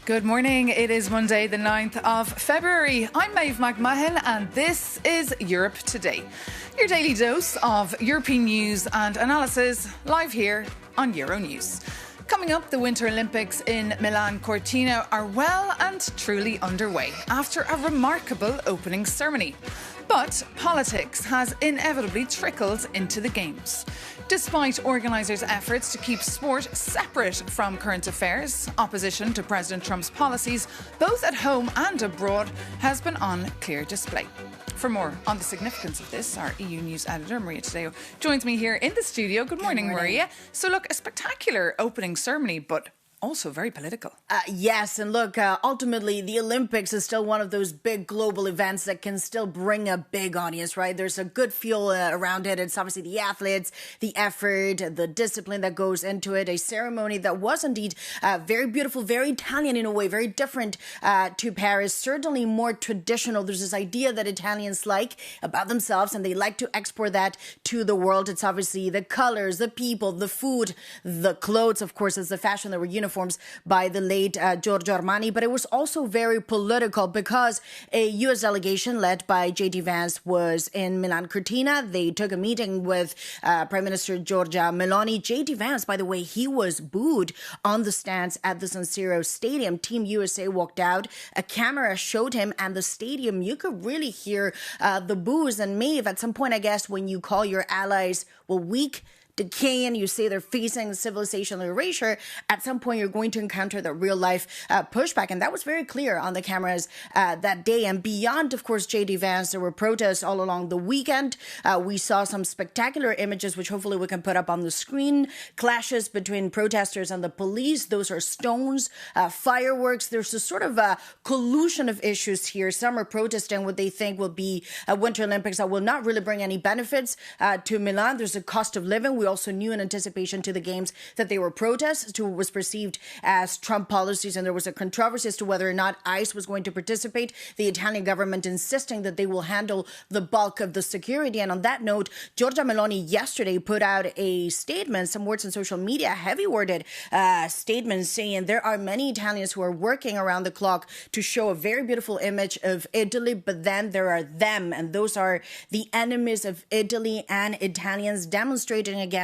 Good morning. It is Monday, the 9th of February. I'm Maeve McMahon and this is Europe Today. Your daily dose of European news and analysis live here on Euronews. Coming up, the Winter Olympics in Milan Cortina are well and truly underway after a remarkable opening ceremony. But politics has inevitably trickled into the Games. Despite organisers' efforts to keep sport separate from current affairs, opposition to President Trump's policies, both at home and abroad, has been on clear display. For more on the significance of this, our EU News editor, Maria Tadeo, joins me here in the studio. Good morning, Maria. So look, a spectacular opening ceremony, but also very political. Yes, and look, ultimately, the Olympics is still one of those big global events that can still bring a big audience, right? There's a good feel around it. It's obviously the athletes, the effort, the discipline that goes into it. A ceremony that was indeed very beautiful, very Italian in a way, very different to Paris, certainly more traditional. There's this idea that Italians like about themselves, and they like to export that to the world. It's obviously the colors, the people, the food, the clothes, of course, it's the fashion that were uniforms by the late Giorgio Armani, but it was also very political because a U.S. delegation led by J.D. Vance was in Milan Cortina. They took a meeting with Prime Minister Giorgia Meloni. J.D. Vance, by the way, he was booed on the stands at the San Siro Stadium. Team USA walked out. A camera showed him, and the stadium, you could really hear the boos. And Maeve, at some point, I guess, when you call your allies, weak, decaying, you say they're facing civilization erasure, at some point you're going to encounter the real life pushback. And that was very clear on the cameras that day. And beyond, of course, J.D. Vance, there were protests all along the weekend. We saw some spectacular images, which hopefully we can put up on the screen. Clashes between protesters and the police. Those are stones, fireworks. There's a sort of a collusion of issues here. Some are protesting what they think will be a Winter Olympics that will not really bring any benefits to Milan. There's a cost of living. We also knew in anticipation to the Games that they were protests to what was perceived as Trump policies, and there was a controversy as to whether or not ICE was going to participate. The Italian government insisting that they will handle the bulk of the security. And on that note, Giorgia Meloni yesterday put out a statement, some words on social media, heavy-worded statement saying there are many Italians who are working around the clock to show a very beautiful image of Italy, but then there are them, and those are the enemies of Italy and Italians demonstrating against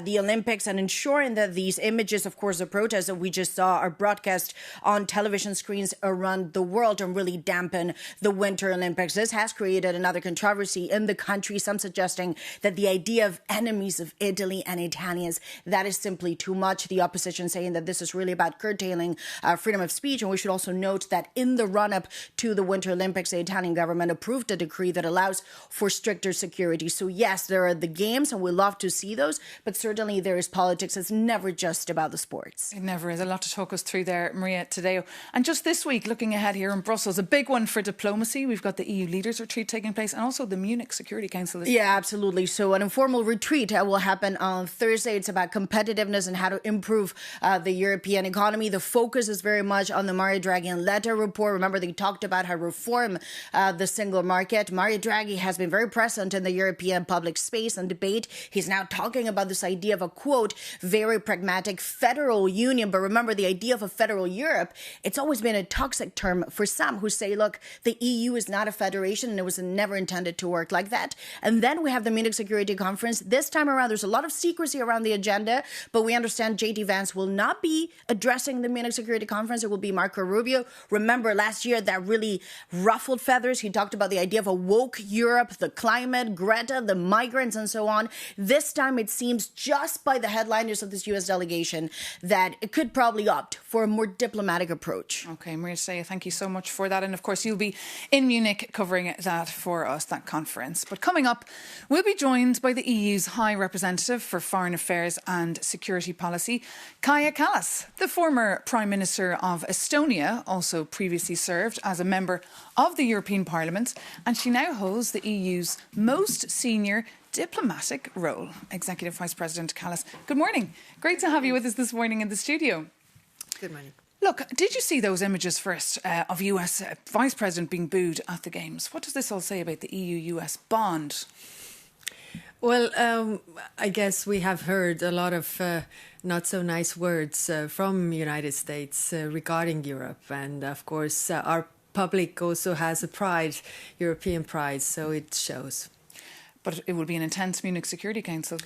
the Olympics and ensuring that these images, of course, the protests that we just saw are broadcast on television screens around the world and really dampen the Winter Olympics. This has created another controversy in the country, some suggesting that the idea of enemies of Italy and Italians, that is simply too much. The opposition saying that this is really about curtailing freedom of speech. And we should also note that in the run-up to the Winter Olympics, the Italian government approved a decree that allows for stricter security. So yes, there are the Games, and we love to see those, but certainly there is politics. It's never just about the sports. It never is. A lot to talk us through there, Maria Tadeo. And just this week, looking ahead here in Brussels, a big one for diplomacy. We've got the EU Leaders Retreat taking place and also the Munich Security Council. Yeah, absolutely. So an informal retreat will happen on Thursday. It's about competitiveness and how to improve the European economy. The focus is very much on the Mario Draghi and Letta report. Remember, they talked about how to reform the single market. Mario Draghi has been very present in the European public space and debate. He's now talking about this idea of a, quote, very pragmatic federal union. But remember, the idea of a federal Europe, it's always been a toxic term for some who say, look, the EU is not a federation and it was never intended to work like that. And then we have the Munich Security Conference. This time around, there's a lot of secrecy around the agenda, but we understand J.D. Vance will not be addressing the Munich Security Conference. It will be Marco Rubio. Remember, last year, that really ruffled feathers. He talked about the idea of a woke Europe, the climate, Greta, the migrants, and so on. This time, it seems just by the headliners of this U.S. delegation that it could probably opt for a more diplomatic approach. OK, Maria Tadeo, thank you so much for that. And of course, you'll be in Munich covering that for us, that conference. But coming up, we'll be joined by the EU's High Representative for Foreign Affairs and Security Policy, Kaja Kallas. The former Prime Minister of Estonia also previously served as a member of the European Parliament, and she now holds the EU's most senior diplomatic role. Executive Vice President Kallas, good morning. Great to have you with us this morning in the studio. Good morning. Look, did you see those images first of US Vice President being booed at the Games? What does this all say about the EU-US bond? Well, I guess we have heard a lot of not so nice words from United States regarding Europe. And of course, our public also has a pride, European pride, so it shows. But it will be an intense Munich Security Council.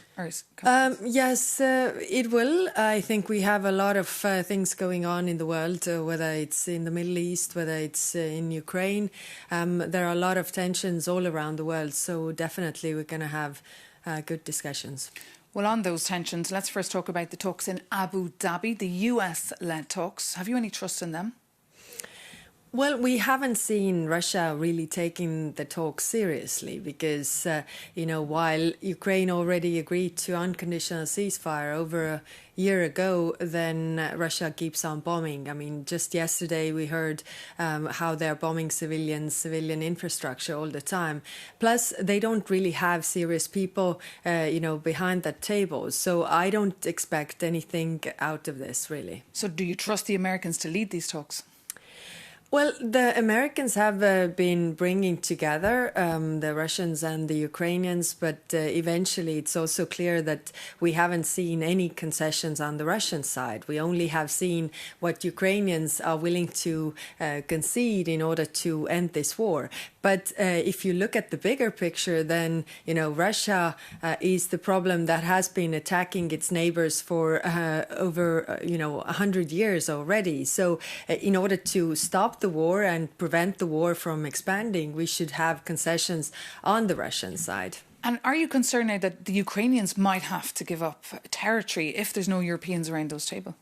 Yes, it will. I think we have a lot of things going on in the world, whether it's in the Middle East, whether it's in Ukraine. There are a lot of tensions all around the world, so definitely we're going to have good discussions. Well, on those tensions, let's first talk about the talks in Abu Dhabi, the US-led talks. Have you any trust in them? Well, we haven't seen Russia really taking the talk seriously because, while Ukraine already agreed to unconditional ceasefire over a year ago, then Russia keeps on bombing. I mean, just yesterday we heard how they're bombing civilian infrastructure all the time. Plus, they don't really have serious people, behind that table. So I don't expect anything out of this, really. So do you trust the Americans to lead these talks? Well, the Americans have been bringing together the Russians and the Ukrainians, but eventually it's also clear that we haven't seen any concessions on the Russian side. We only have seen what Ukrainians are willing to concede in order to end this war. But if you look at the bigger picture, then, Russia is the problem that has been attacking its neighbors for over, 100 years already. So in order to stop the war and prevent the war from expanding, we should have concessions on the Russian side. And are you concerned now that the Ukrainians might have to give up territory if there's no Europeans around those tables?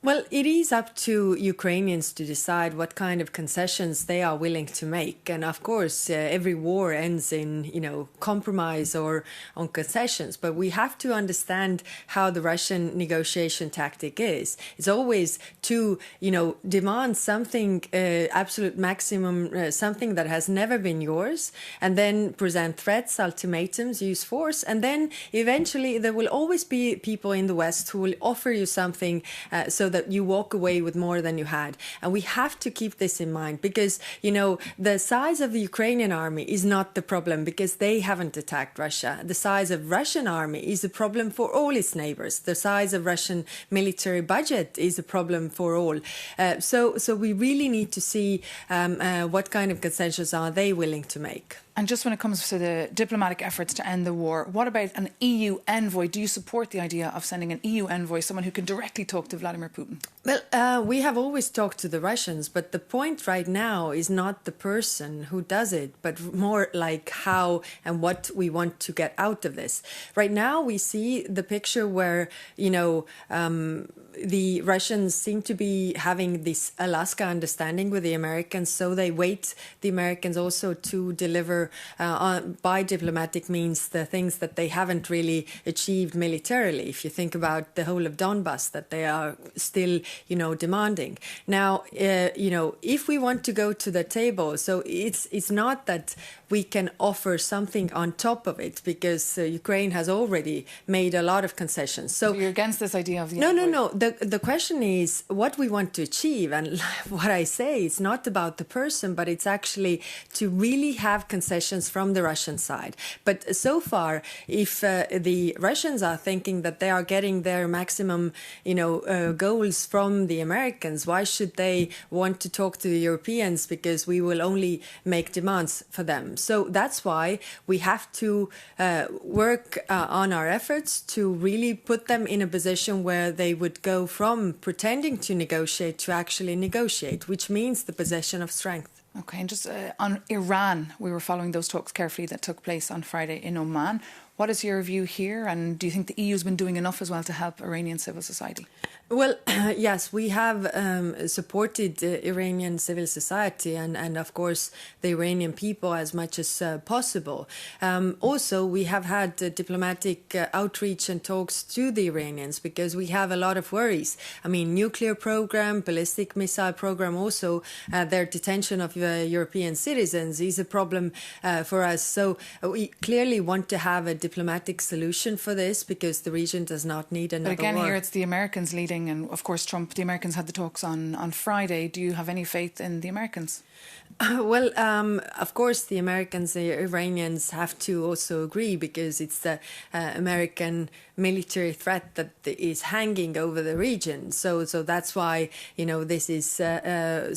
Well, it is up to Ukrainians to decide what kind of concessions they are willing to make. And of course, every war ends in, compromise or on concessions. But we have to understand how the Russian negotiation tactic is. It's always to, demand something, absolute maximum, something that has never been yours, and then present threats, ultimatums, use force. And then eventually there will always be people in the West who will offer you something so that you walk away with more than you had. And we have to keep this in mind because, the size of the Ukrainian army is not the problem because they haven't attacked Russia. The size of Russian army is a problem for all its neighbors. The size of Russian military budget is a problem for all. So we really need to see what kind of concessions are they willing to make. And just when it comes to the diplomatic efforts to end the war, what about an EU envoy? Do you support the idea of sending an EU envoy, someone who can directly talk to Vladimir Putin? Well, we have always talked to the Russians, but the point right now is not the person who does it, but more like how and what we want to get out of this. Right now, we see the picture where, the Russians seem to be having this Alaska understanding with the Americans, so they wait the Americans also to deliver by diplomatic means the things that they haven't really achieved militarily. If you think about the whole of Donbass that they are still, demanding. Now, if we want to go to the table, so it's not that we can offer something on top of it because Ukraine has already made a lot of concessions. So you're against this idea of the No. The question is what we want to achieve. And what I say, it's not about the person, but it's actually to really have concessions from the Russian side. But so far, if the Russians are thinking that they are getting their maximum, goals from the Americans, why should they want to talk to the Europeans? Because we will only make demands for them. So that's why we have to work on our efforts to really put them in a position where they would go from pretending to negotiate to actually negotiate, which means the possession of strength. Okay, and just on Iran, we were following those talks carefully that took place on Friday in Oman. What is your view here? And do you think the EU has been doing enough as well to help Iranian civil society? Well, yes, we have supported Iranian civil society and, of course, the Iranian people as much as possible. Also, we have had diplomatic outreach and talks to the Iranians because we have a lot of worries. I mean, nuclear program, ballistic missile program, also their detention of European citizens is a problem for us. So we clearly want to have a diplomatic solution for this because the region does not need another But again, war. here it's the Americans leading, and of course the Americans had the talks on Friday. Do you have any faith in the Americans? Well, of course, the Americans, the Iranians have to also agree because it's the American military threat that is hanging over the region. So that's why, this is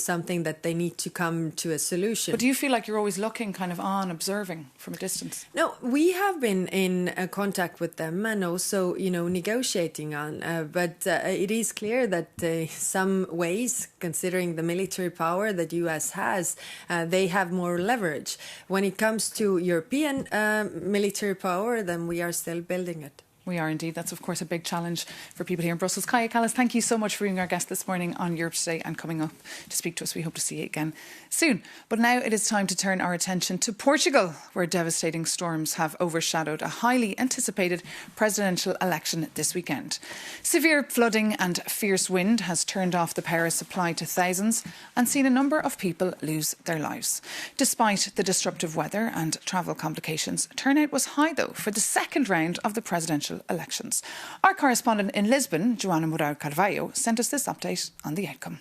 something that they need to come to a solution. But do you feel like you're always looking kind of on, observing from a distance? No, we have been in contact with them and also, negotiating on. But it is clear that some ways, considering the military power that U.S. has, they have more leverage. When it comes to European military power, then we are still building it. We are indeed. That's, of course, a big challenge for people here in Brussels. Kaja Kallas, thank you so much for being our guest this morning on Europe Today and coming up to speak to us. We hope to see you again soon. But now it is time to turn our attention to Portugal, where devastating storms have overshadowed a highly anticipated presidential election this weekend. Severe flooding and fierce wind has turned off the power supply to thousands and seen a number of people lose their lives. Despite the disruptive weather and travel complications, turnout was high, though, for the second round of the presidential elections. Our correspondent in Lisbon, Joana Mourão Carvalho, sent us this update on the outcome.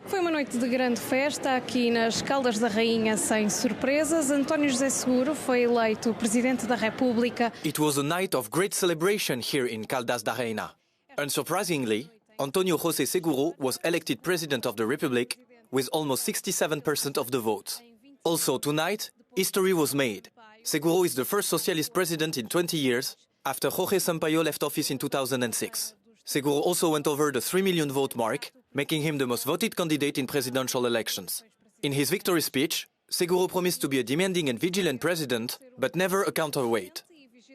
Foi uma noite de grande festa aqui nas Caldas da Rainha, sem surpresas. António José Seguro foi eleito Presidente da República. It was a night of great celebration here in Caldas da Rainha. Unsurprisingly, António José Seguro was elected President of the Republic with almost 67% of the votes. Also tonight, history was made. Seguro is the first socialist president in 20 years, after Jorge Sampaio left office in 2006. Seguro also went over the 3 million vote mark, making him the most voted candidate in presidential elections. In his victory speech, Seguro promised to be a demanding and vigilant president, but never a counterweight.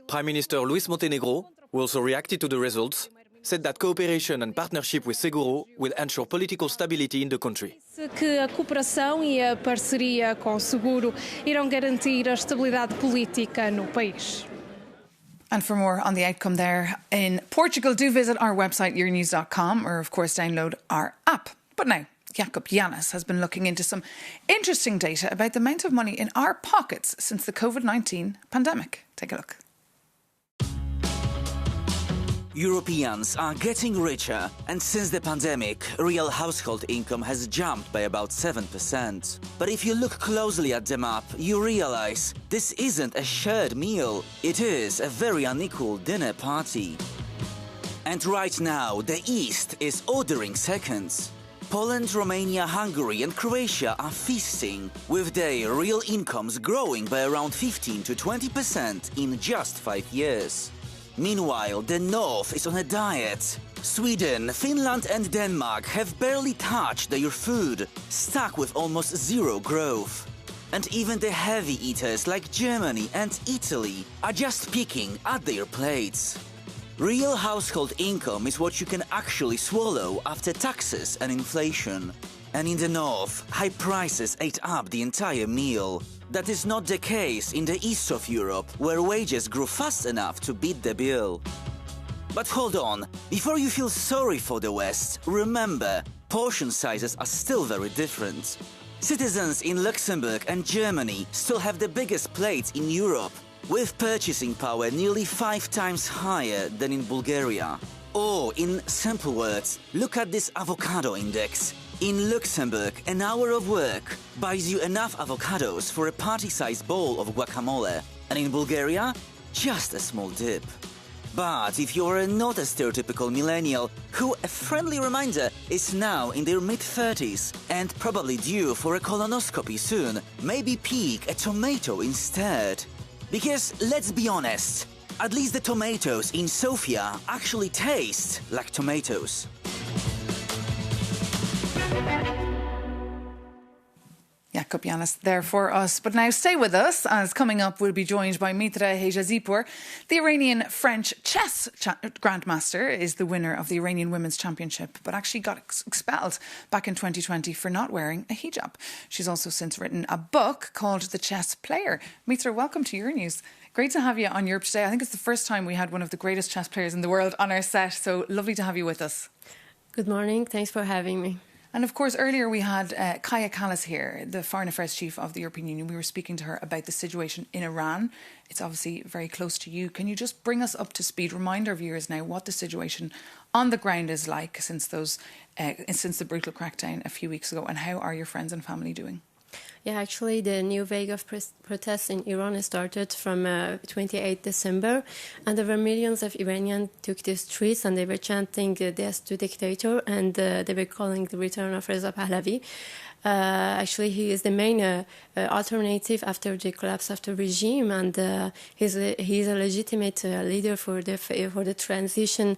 Prime Minister Luís Montenegro, who also reacted to the results, said that cooperation and partnership with Seguro will ensure political stability in the country. Que a cooperação e a parceria com Seguro irão garantir a estabilidade política no país. And for more on the outcome there in Portugal, do visit our website, Euronews.com, or of course download our app. But now, Jakob Jannes has been looking into some interesting data about the amount of money in our pockets since the COVID-19 pandemic. Take a look. Europeans are getting richer, and since the pandemic, real household income has jumped by about 7%. But if you look closely at the map, you realize this isn't a shared meal, it is a very unequal dinner party. And right now, the East is ordering seconds. Poland, Romania, Hungary and Croatia are feasting, with their real incomes growing by around 15 to 20% in just 5 years. Meanwhile, the North is on a diet. Sweden, Finland and Denmark have barely touched their food, stuck with almost zero growth. And even the heavy eaters like Germany and Italy are just picking at their plates. Real household income is what you can actually swallow after taxes and inflation. And in the North, high prices ate up the entire meal. That is not the case in the east of Europe, where wages grew fast enough to beat the bill. But hold on, before you feel sorry for the West, remember, portion sizes are still very different. Citizens in Luxembourg and Germany still have the biggest plates in Europe, with purchasing power nearly 5 times higher than in Bulgaria. Or, in simple words, look at this avocado index. In Luxembourg, an hour of work buys you enough avocados for a party-sized bowl of guacamole, and in Bulgaria, just a small dip. But if you're not a stereotypical millennial, who, a friendly reminder, is now in their mid-30s and probably due for a colonoscopy soon, maybe pick a tomato instead. Because, let's be honest, at least the tomatoes in Sofia actually taste like tomatoes. Jakob Jannes there for us. But now stay with us, as coming up we'll be joined by Mitra Hejazipur. The Iranian-French chess grandmaster is the winner of the Iranian Women's Championship, but actually got expelled back in 2020 for not wearing a hijab. She's also since written a book called The Chess Player. Mitra, welcome to Euronews. Great to have you on Europe Today. I think it's the first time we had one of the greatest chess players in the world on our set, so lovely to have you with us. Good morning. Thanks for having me. And of course, earlier we had Kaja Kallas here, the Foreign Affairs Chief of the European Union. We were speaking to her about the situation in Iran. It's obviously very close to you. Can you just bring us up to speed, remind our viewers now what the situation on the ground is like since the brutal crackdown a few weeks ago, and how are your friends and family doing? Yeah, actually, the new wave of protests in Iran started from 28 December, and there were millions of Iranians took the streets and they were chanting death to dictator, and they were calling the return of Reza Pahlavi. Actually, he is the main alternative after the collapse of the regime, and he's a legitimate leader for the transition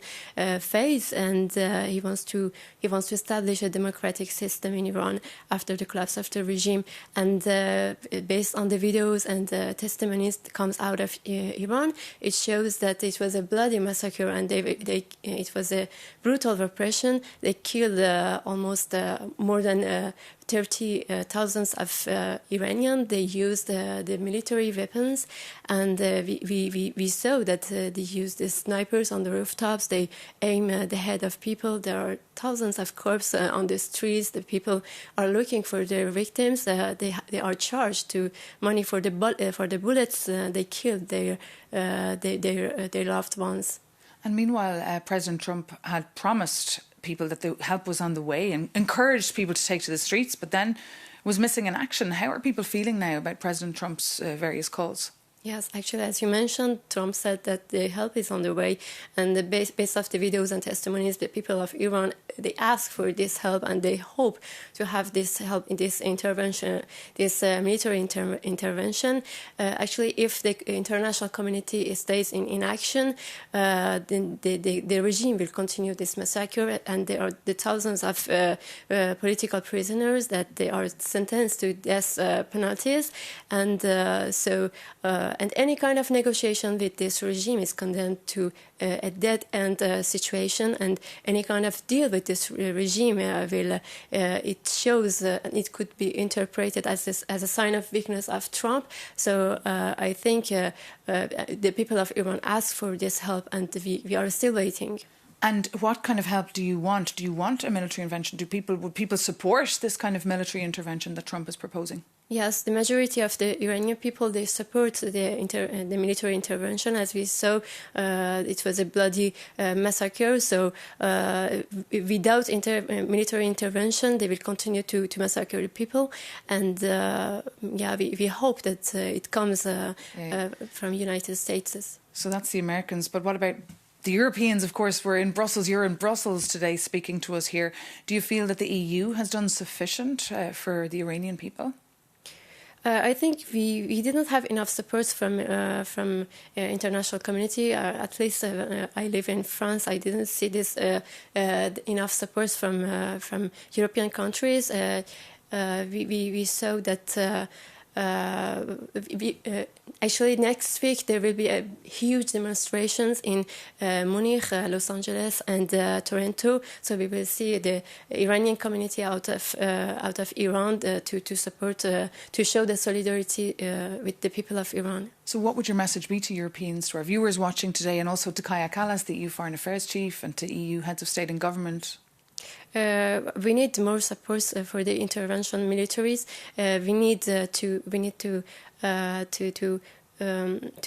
phase, and he wants to establish a democratic system in Iran after the collapse of the regime. And based on the videos and testimonies that comes out of Iran, it shows that it was a bloody massacre, and it was a brutal repression. They killed almost more than 30,000 of Iranians. They used the military weapons, and we saw that they used the snipers on the rooftops. They aim the head of people. There are thousands of corpses on the streets. The people are looking for their victims. They are charged to money for the bullets. They killed their loved ones. And meanwhile, President Trump had promised people that the help was on the way and encouraged people to take to the streets, but then was missing in action. How are people feeling now about President Trump's various calls? Yes, actually, as you mentioned, Trump said that the help is on the way, and based off the videos and testimonies, the people of Iran, they ask for this help, and they hope to have this help in this intervention, this military intervention. Actually, if the international community stays in inaction, then the regime will continue this massacre, and there are the thousands of political prisoners that they are sentenced to death penalties, and and any kind of negotiation with this regime is condemned to a dead-end situation, and any kind of deal with this regime it shows it could be interpreted as a sign of weakness of Trump. So I think the people of Iran ask for this help, and we are still waiting. And what kind of help do you want? Do you want a military intervention? Would people support this kind of military intervention that Trump is proposing? Yes, the majority of the Iranian people, they support the military intervention. As we saw, it was a bloody massacre. So without military intervention, they will continue to massacre the people. And we hope that it comes from United States. So that's the Americans. But what about the Europeans? Of course, we're in Brussels. You're in Brussels today speaking to us here. Do you feel that the EU has done sufficient for the Iranian people? I think we didn't have enough support from international community. At least I live in France. I didn't see this enough support from European countries. We saw that. Actually, next week there will be huge demonstrations in Munich, Los Angeles, and Toronto. So we will see the Iranian community out of Iran to support, to show the solidarity with the people of Iran. So what would your message be to Europeans, to our viewers watching today, and also to Kaja Kallas, the EU Foreign Affairs Chief, and to EU Heads of State and Government? We need more support for the intervention militaries. We need to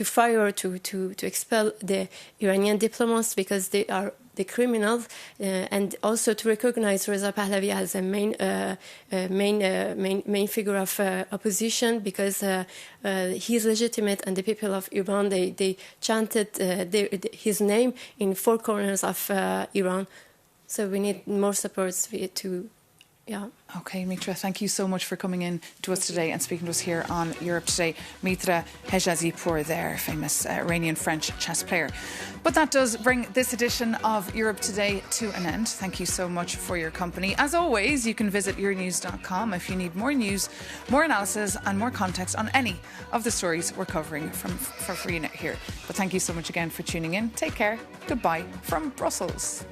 fire, to expel the Iranian diplomats, because they are the criminals, and also to recognize Reza Pahlavi as a main figure of opposition, because he is legitimate, and the people of Iran, they chanted his name in four corners of Iran. So we need more support to. Okay, Mitra, thank you so much for coming in to us today and speaking to us here on Europe Today. Mitra Hejazipour there, famous Iranian-French chess player. But that does bring this edition of Europe Today to an end. Thank you so much for your company. As always, you can visit Euronews.com if you need more news, more analysis and more context on any of the stories we're covering for free here. But thank you so much again for tuning in. Take care. Goodbye from Brussels.